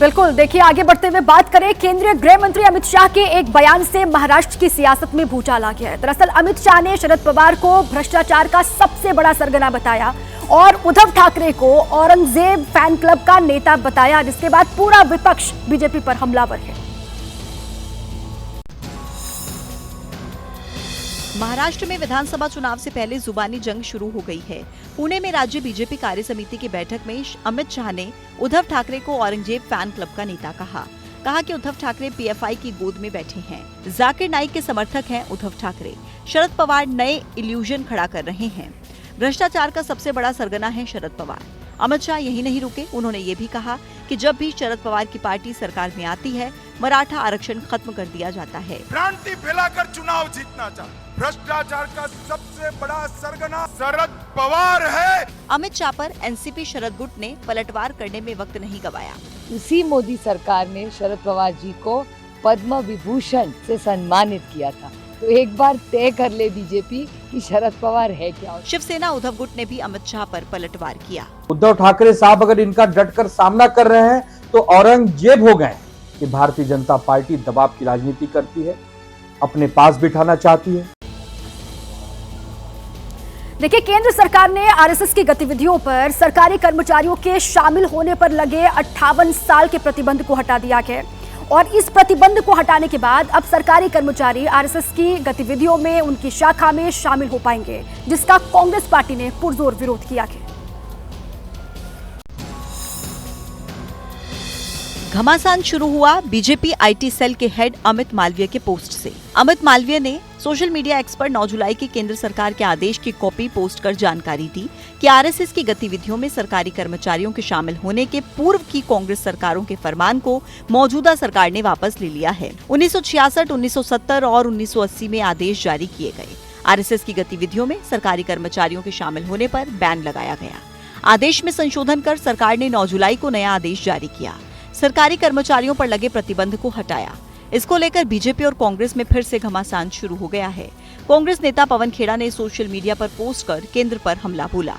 बिल्कुल, देखिए आगे बढ़ते हुए बात करें केंद्रीय गृह मंत्री अमित शाह के एक बयान से महाराष्ट्र की सियासत में भूचाल आ गया है। दरअसल अमित शाह ने शरद पवार को भ्रष्टाचार का सबसे बड़ा सरगना बताया और उद्धव ठाकरे को औरंगजेब फैन क्लब का नेता बताया, जिसके बाद पूरा विपक्ष बीजेपी पर हमलावर है। महाराष्ट्र में विधानसभा चुनाव से पहले जुबानी जंग शुरू हो गई है। पुणे में राज्य बीजेपी कार्य समिति की बैठक में अमित शाह ने उद्धव ठाकरे को औरंगजेब फैन क्लब का नेता कहा कि उद्धव ठाकरे पीएफआई की गोद में बैठे हैं। जाकिर नाइक के समर्थक हैं उद्धव ठाकरे। शरद पवार नए इल्यूजन खड़ा कर रहे हैं। भ्रष्टाचार का सबसे बड़ा सरगना है शरद पवार। अमित शाह यही नहीं रुके, उन्होंने ये भी कहा कि जब भी शरद पवार की पार्टी सरकार में आती है, मराठा आरक्षण खत्म कर दिया जाता है। भ्रांति फैलाकर चुनाव जीतना चाहते, भ्रष्टाचार का सबसे बड़ा सरगना शरद पवार है। अमित शाह पर एनसीपी शरद गुट ने पलटवार करने में वक्त नहीं गवाया। उसी मोदी सरकार ने शरद पवार जी को पद्म विभूषण से सम्मानित किया था, तो एक बार तय कर ले बीजेपी कि शरद पवार है क्या। शिवसेना उद्धव गुट ने भी अमित शाह पर पलटवार किया। उद्धव ठाकरे साहब अगर इनका डटकर सामना कर रहे हैं तो औरंगजेब हो गए कि भारतीय जनता पार्टी दबाव की राजनीति करती है, अपने पास बिठाना चाहती है। देखिए, केंद्र सरकार ने आरएसएस की गतिविधियों पर सरकारी कर्मचारियों के शामिल होने पर लगे 58 साल के प्रतिबंध को हटा दिया है और इस प्रतिबंध को हटाने के बाद अब सरकारी कर्मचारी आरएसएस की गतिविधियों में उनकी शाखा में शामिल हो पाएंगे, जिसका कांग्रेस पार्टी ने पुरजोर विरोध किया है। घमासान शुरू हुआ बीजेपी आईटी सेल के हेड अमित मालवीय के पोस्ट से। अमित मालवीय ने सोशल मीडिया एक्स पर 9 जुलाई के केंद्र सरकार के आदेश की कॉपी पोस्ट कर जानकारी दी कि आरएसएस की गतिविधियों में सरकारी कर्मचारियों के शामिल होने के पूर्व की कांग्रेस सरकारों के फरमान को मौजूदा सरकार ने वापस ले लिया है। 1966, 1970 और 1980 में आदेश जारी किए गए। आरएसएस की गतिविधियों में सरकारी कर्मचारियों के शामिल होने पर बैन लगाया गया। आदेश में संशोधन कर सरकार ने 9 जुलाई को नया आदेश जारी किया। सरकारी कर्मचारियों पर लगे प्रतिबंध को हटाया। इसको लेकर बीजेपी और कांग्रेस में फिर से घमासान शुरू हो गया है। कांग्रेस नेता पवन खेड़ा ने सोशल मीडिया पर पोस्ट कर केंद्र पर हमला बोला।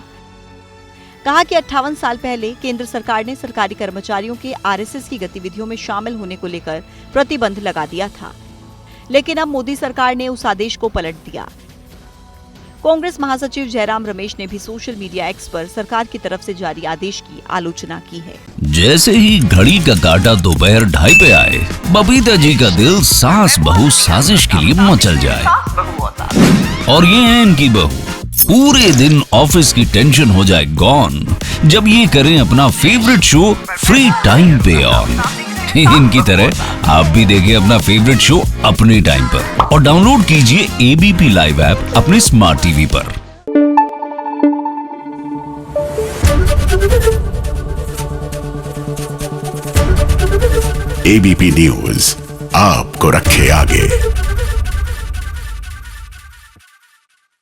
कहा कि 58 साल पहले केंद्र सरकार ने सरकारी कर्मचारियों के आरएसएस की गतिविधियों में शामिल होने को लेकर प्रतिबंध लगा दिया था, लेकिन अब मोदी सरकार ने उस आदेश को पलट दिया। कांग्रेस महासचिव जयराम रमेश ने भी सोशल मीडिया एक्स पर सरकार की तरफ से जारी आदेश की आलोचना की है। जैसे ही घड़ी का काटा दोपहर 2:30 पे आए, बबीता जी का दिल सास बहू साजिश के लिए मचल जाए। और ये है इनकी बहू, पूरे दिन ऑफिस की टेंशन हो जाए गॉन जब ये करें अपना फेवरेट शो फ्री टाइम पे ऑन। इनकी तरह आप भी देखिए अपना फेवरेट शो अपने टाइम पर और डाउनलोड कीजिए एबीपी लाइव ऐप अपने स्मार्ट टीवी पर। एबीपी न्यूज आपको रखे आगे।